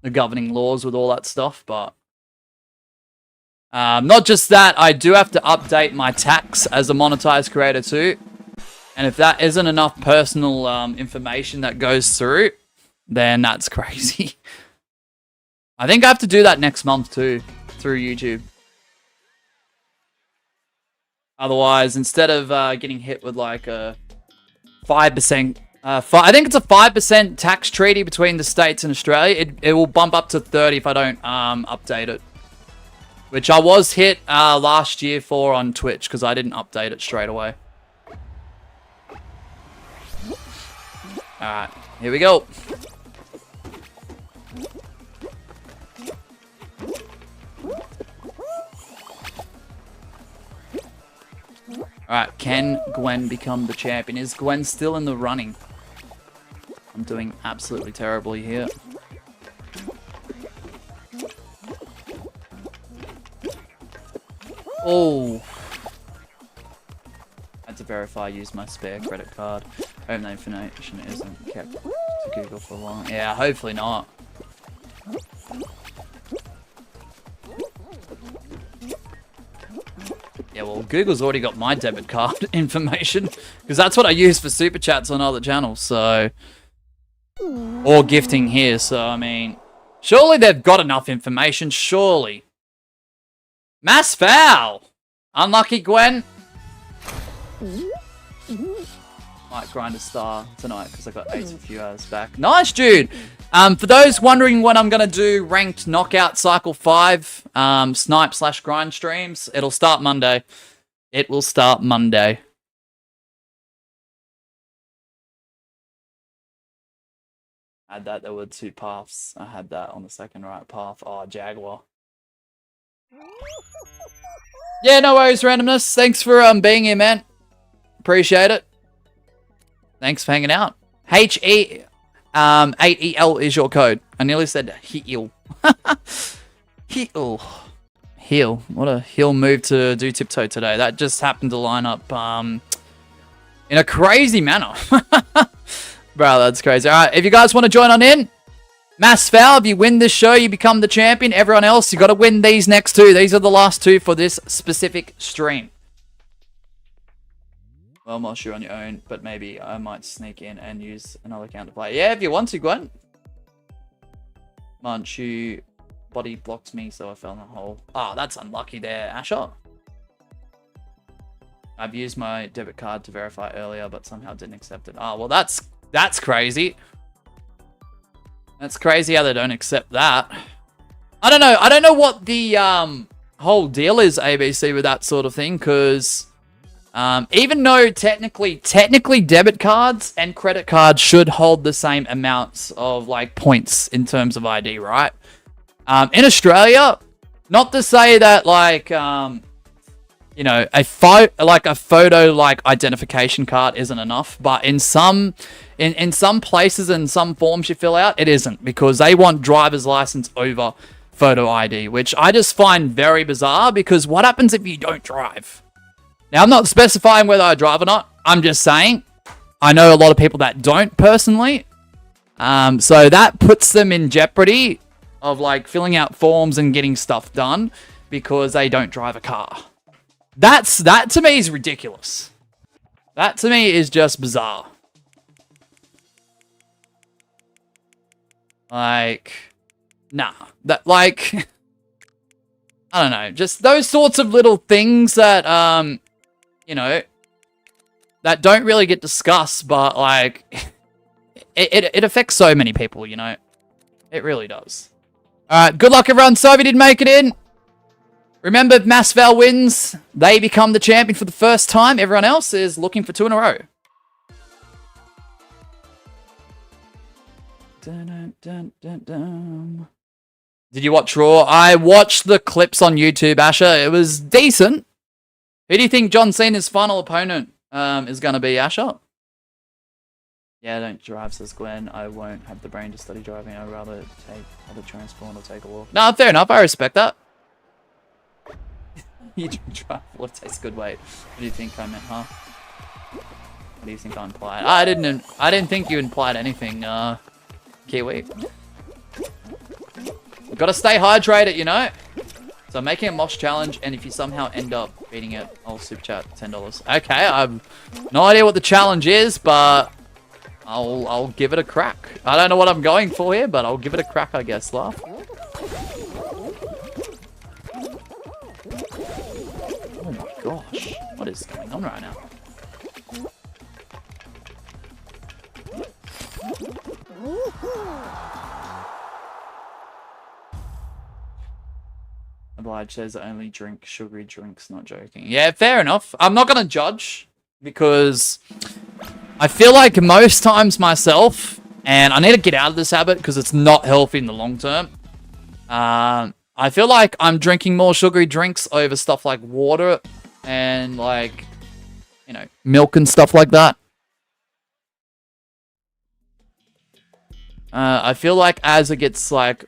the governing laws with all that stuff, but not just that, I do have to update my tax as a monetized creator too. And if that isn't enough personal information that goes through, then that's crazy. I think I have to do that next month too, through YouTube. Otherwise, instead of getting hit with like a 5% I think it's a 5% tax treaty between the States and Australia. It will bump up to 30 if I don't update it. Which I was hit last year for on Twitch because I didn't update it straight away. Alright, here we go. Alright, can Gwen become the champion? Is Gwen still in the running? I'm doing absolutely terribly here. Oh. I had to verify I used my spare credit card. Home information isn't kept to Google for long. Yeah, hopefully not. Yeah, well, Google's already got my debit card information because that's what I use for super chats on other channels, so... Or gifting here, so, I mean... Surely they've got enough information, surely. Mass foul! Unlucky, Gwen. Might grind a star tonight because I got 8 a few hours back. Nice, dude! For those wondering when I'm going to do ranked knockout cycle 5 snipe/grind streams, it'll start Monday. It will start Monday. I had that. There were 2 paths. I had that on the second right path. Oh, Jaguar. Yeah, no worries, randomness. Thanks for being here, man. Appreciate it. Thanks for hanging out. HE8EL is your code. I nearly said heel. Heel. Heel. What a heel move to do tiptoe today. That just happened to line up in a crazy manner. Bro, that's crazy. Alright, if you guys want to join on in, mass foul. If you win this show, you become the champion. Everyone else, you got to win these next 2. These are the last 2 for this specific stream. Well, Mosh, you're on your own, but maybe I might sneak in and use another account to play. Yeah, if you want to, Gwen. Manchu body blocked me, so I fell in the hole. Oh, that's unlucky there, Asher. I've used my debit card to verify earlier, but somehow didn't accept it. Oh, well, that's crazy. That's crazy how they don't accept that. I don't know. I don't know what the whole deal is, ABC, with that sort of thing, because... even though technically debit cards and credit cards should hold the same amounts of like points in terms of ID, right? In Australia, not to say that like you know, a photo like identification card isn't enough, but in some places and some forms you fill out, it isn't, because they want driver's license over photo ID, which I just find very bizarre, because what happens if you don't drive? Now, I'm not specifying whether I drive or not. I'm just saying I know a lot of people that don't personally. So that puts them in jeopardy of like filling out forms and getting stuff done because they don't drive a car. That to me is ridiculous. That to me is just bizarre. Like, nah. That, like, I don't know. Just those sorts of little things that, you know, that don't really get discussed, but, like, it affects so many people, you know. It really does. Alright, good luck, everyone. Sorry if you didn't make it in. Remember, if Massval wins, they become the champion for the first time. Everyone else is looking for 2 in a row. Dun, dun, dun, dun. Did you watch Raw? I watched the clips on YouTube, Asher. It was decent. Who do you think John Cena's final opponent is going to be, Asher? Yeah, I don't drive, says Gwen. I won't have the brain to study driving. I'd rather take other transport or take a walk. No, fair enough. I respect that. You don't drive. Well, it tastes good. Wait, what do you think I meant, huh? What do you think I implied? I didn't think you implied anything, Kiwi. We've got to stay hydrated, you know? So I'm making a Mosh challenge, and if you somehow end up beating it, I'll super chat $10. Okay, I have no idea what the challenge is, but I'll give it a crack. I don't know what I'm going for here, but I'll give it a crack, I guess. Laugh. Oh my gosh, what is going on right now? Obliged says I only drink sugary drinks, not joking. Yeah, fair enough. I'm not going to judge because I feel like most times myself, and I need to get out of this habit because it's not healthy in the long term. I feel like I'm drinking more sugary drinks over stuff like water and like, you know, milk and stuff like that. I feel like as it gets like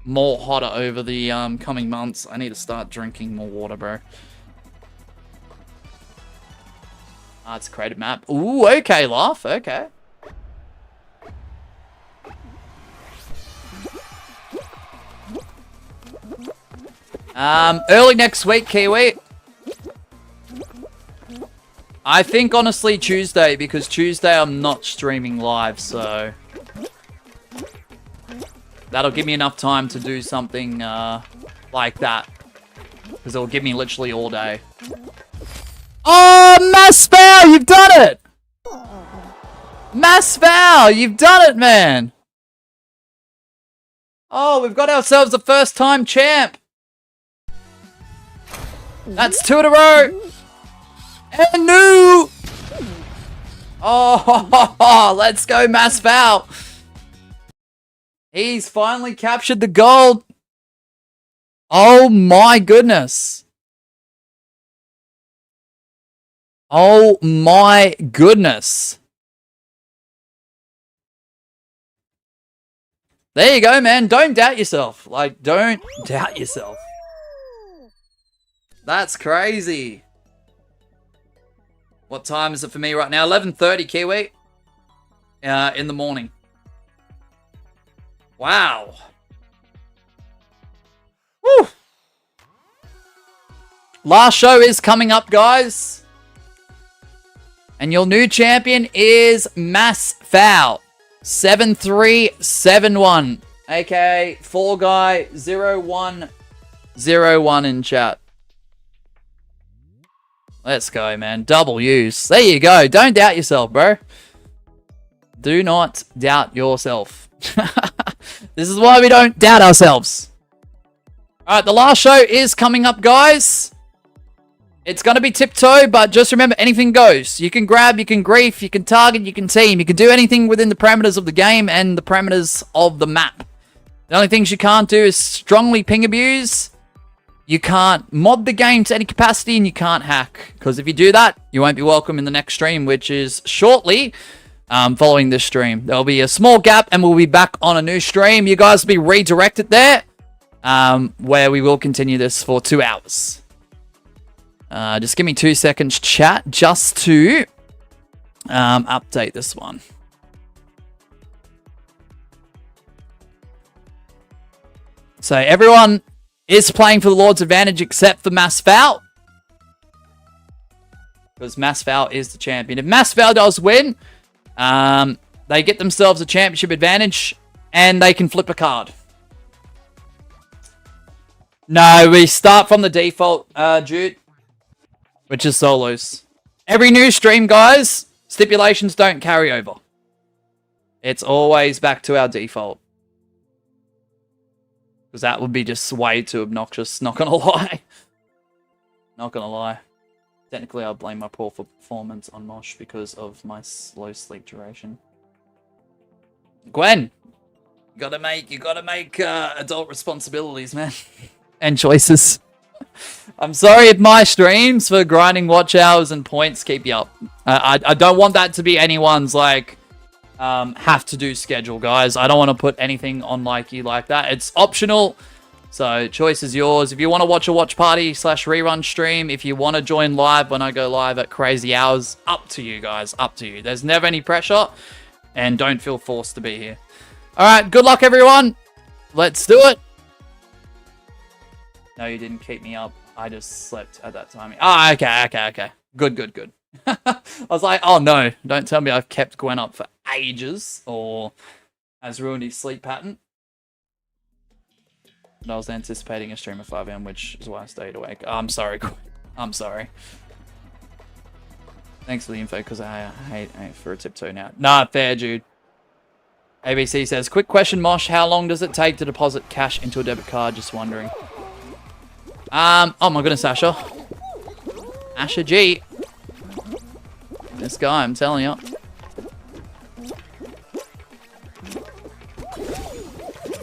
more hotter over the coming months, I need to start drinking more water, bro. It's a created map. Ooh, okay, laugh. Okay. Early next week, Kiwi. I think honestly Tuesday, because Tuesday I'm not streaming live, so that'll give me enough time to do something like that, because it'll give me literally all day. Oh, Mass Foul, you've done it! Mass Foul, you've done it, man! Oh, we've got ourselves a first-time champ! That's 2 in a row! And new! Oh, let's go, Mass Foul! He's finally captured the gold! Oh my goodness! Oh my goodness! There you go, man. Don't doubt yourself. Like, don't doubt yourself. That's crazy. What time is it for me right now? 11:30 Kiwi. In the morning. Wow. Woo. Last show is coming up, guys. And your new champion is Mass Foul. 7371. aka 4guy0101 in chat. Let's go, man. Double use. There you go. Don't doubt yourself, bro. Do not doubt yourself. This is why we don't doubt ourselves. Alright, the last show is coming up, guys. It's going to be tiptoe, but just remember, anything goes. You can grab, you can grief, you can target, you can team. You can do anything within the parameters of the game and the parameters of the map. The only things you can't do is strongly ping abuse. You can't mod the game to any capacity, and you can't hack. Because if you do that, you won't be welcome in the next stream, which is shortly following this stream. There'll be a small gap, and we'll be back on a new stream. You guys will be redirected there, where we will continue this for 2 hours. Just give me 2 seconds, chat, just to update this one. So everyone is playing for the Lord's Advantage except for Mass Foul. Because Mass Foul is the champion. If Mass Foul does win, they get themselves a championship advantage and they can flip a card. No, we start from the default, Jude, which is solos. Every new stream, guys, stipulations don't carry over. It's always back to our default. Because that would be just way too obnoxious, not gonna lie. Not gonna lie. Technically, I'll blame my poor performance on Mosh because of my slow sleep duration. Gwen! You gotta make adult responsibilities, man. And choices. I'm sorry if my streams for grinding watch hours and points keep you up. I don't want that to be anyone's, like, have to do schedule, guys. I don't want to put anything on like you like that. It's optional, so choice is yours. If you want to watch a watch party / rerun stream, if you want to join live when I go live at crazy hours, up to you, guys. Up to you. There's never any pressure, and don't feel forced to be here. Alright, good luck, everyone. Let's do it. No, you didn't keep me up. I just slept at that time. Ah, okay. Good. I was like, oh no, don't tell me I've kept Gwen up for ages or has ruined his sleep pattern. But I was anticipating a stream at 5 AM, which is why I stayed awake. Oh, I'm sorry, Gwen. I'm sorry. Thanks for the info, because I hate for a tiptoe now. Nah, fair, Jude. ABC says, quick question, Mosh. How long does it take to deposit cash into a debit card? Just wondering. Oh my goodness, Asher. Asher G. This guy, I'm telling you.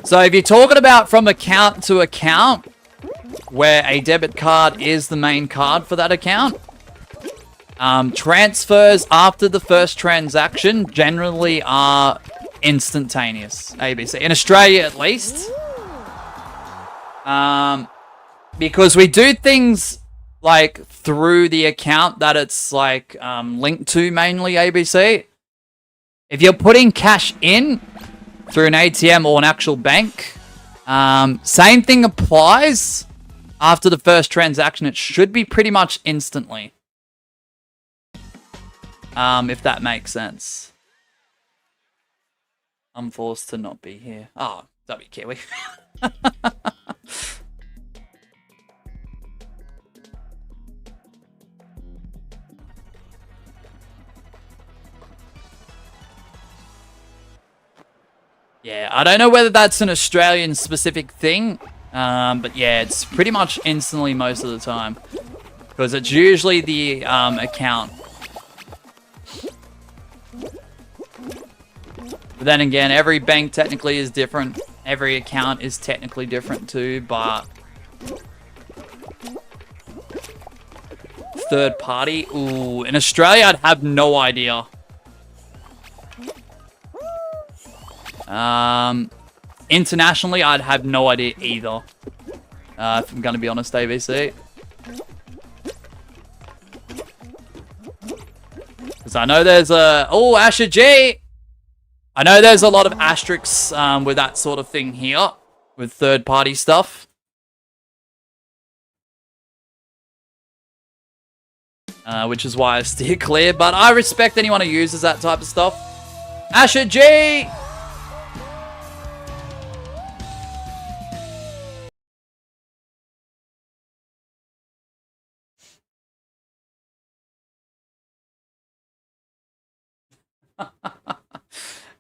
So if you're talking about from account to account, where a debit card is the main card for that account, transfers after the first transaction generally are instantaneous. ABC. In Australia, at least. Because we do things like through the account that it's like linked to, mainly ABC. If you're putting cash in through an ATM or an actual bank, same thing applies after the first transaction. It should be pretty much instantly. If that makes sense. I'm forced to not be here. Oh, W Kiwi. Yeah, I don't know whether that's an Australian specific thing, but yeah, it's pretty much instantly most of the time. Because it's usually the account. But then again, every bank technically is different. Every account is technically different too, but... Third party? Ooh, in Australia, I'd have no idea. Internationally, I'd have no idea either. If I'm going to be honest, ABC. Because I know there's a... Oh, Asher G! I know there's a lot of asterisks with that sort of thing here. With third-party stuff. Which is why I steer clear. But I respect anyone who uses that type of stuff. Asher G!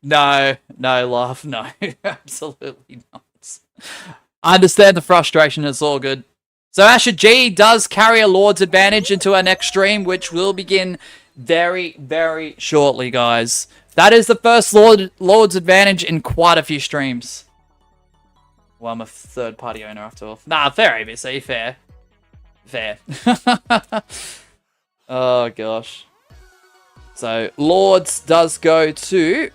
No, love, no, absolutely not. I understand the frustration, it's all good. So Asher G does carry a Lord's Advantage into our next stream, which will begin very, very shortly, guys. That is the first Lord's Advantage in quite a few streams. Well, I'm a third-party owner after all. Nah, fair, ABC, fair. Fair. Oh, gosh. So, Lords does go to...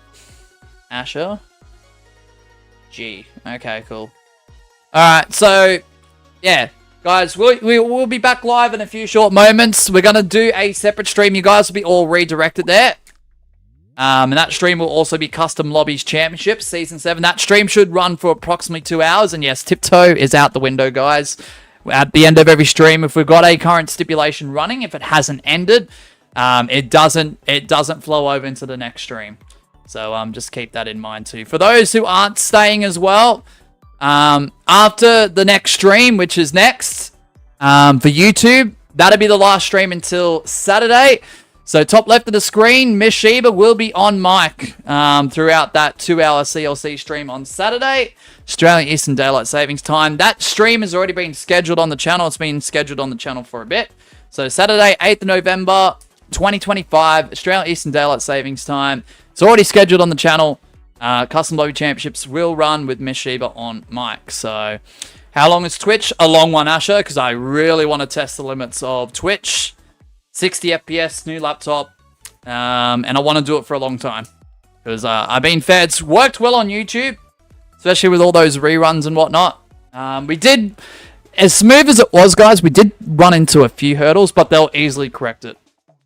Asher G. Okay, cool. Alright, so, yeah. Guys, we'll be back live in a few short moments. We're going to do a separate stream. You guys will be all redirected there. And that stream will also be Custom Lobbies Championship, Season 7. That stream should run for approximately 2 hours. And yes, Tiptoe is out the window, guys. At the end of every stream, if we've got a current stipulation running, if it hasn't ended, it doesn't flow over into the next stream. So just keep that in mind too. For those who aren't staying as well, after the next stream, which is next, for YouTube, that'll be the last stream until Saturday. So top left of the screen, Miss Sheba will be on mic throughout that 2-hour CLC stream on Saturday, Australian Eastern Daylight Savings Time. That stream has already been scheduled on the channel. It's been scheduled on the channel for a bit. So Saturday, 8th of November, 2025, Australian Eastern Daylight Savings Time. It's already scheduled on the channel. Custom Lobby Championships will run with Miss Sheba on mic. So, how long is Twitch? A long one, Asher, because I really want to test the limits of Twitch. 60 FPS, new laptop, and I want to do it for a long time. Because I've been fair. It's worked well on YouTube, especially with all those reruns and whatnot. We did, as smooth as it was, guys, we did run into a few hurdles, but they'll easily correct it.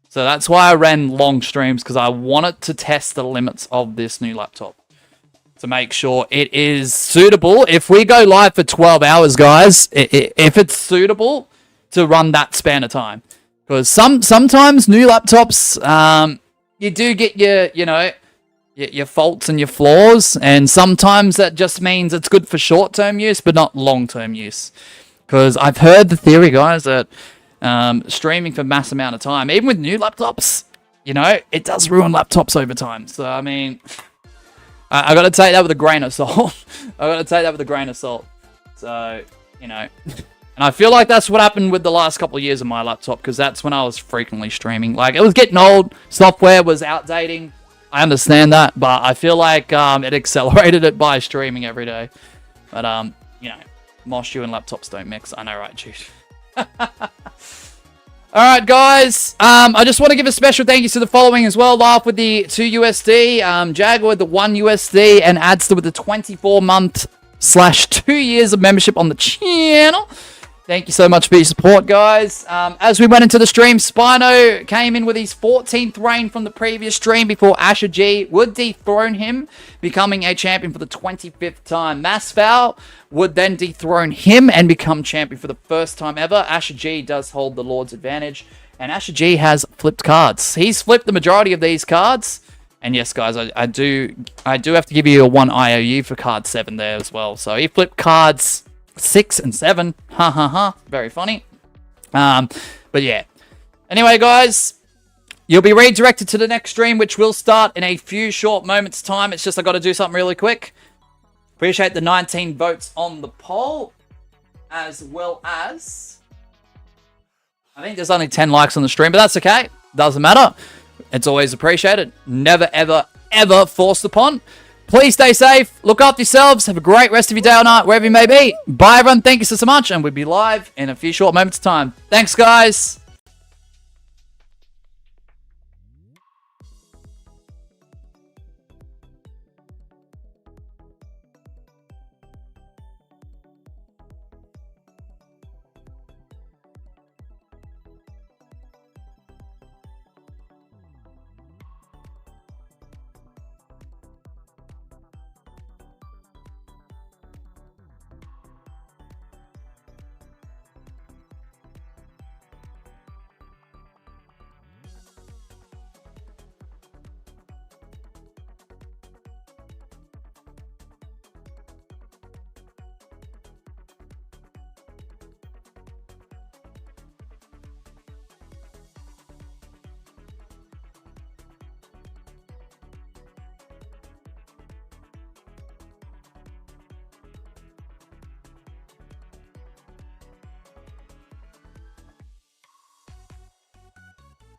So that's why I ran long streams, because I wanted to test the limits of this new laptop. To make sure it is suitable. If we go live for 12 hours, guys, if it's suitable to run that span of time. Because sometimes new laptops, you do get your faults and your flaws. And sometimes that just means it's good for short-term use, but not long-term use. Because I've heard the theory, guys, that... streaming for mass amount of time, even with new laptops, it does ruin laptops over time. So, I mean, I got to take that with a grain of salt. I got to take that with a grain of salt. So, you know. And I feel like that's what happened with the last couple of years of my laptop, because that's when I was frequently streaming. Like, it was getting old. Software was outdating. I understand that, but I feel like it accelerated it by streaming every day. But, you know, Moshu and laptops don't mix. I know, right, Jude? Alright, guys. I just want to give a special thank you to the following as well. Laugh with the 2 USD, Jagger with the 1 USD, and Adster with the 24-month/2 years of membership on the channel. Thank you so much for your support, guys. As we went into the stream, Spino came in with his 14th reign from the previous stream before Asher G would dethrone him, becoming a champion for the 25th time. Masfoul would then dethrone him and become champion for the first time ever. Asher G does hold the Lord's advantage, and Asher G has flipped cards. He's flipped the majority of these cards. And yes, guys, I do have to give you a 1 IOU for card 7 there as well. So he flipped cards 6 and 7. Ha ha ha. Very funny. But yeah. Anyway, guys, you'll be redirected to the next stream, which will start in a few short moments' time. It's just I got to do something really quick. Appreciate the 19 votes on the poll, as well as I think there's only 10 likes on the stream, but that's okay. Doesn't matter. It's always appreciated. Never, ever, ever forced upon. Please stay safe. Look after yourselves. Have a great rest of your day or night, wherever you may be. Bye, everyone. Thank you so much. And we'll be live in a few short moments of time. Thanks, guys.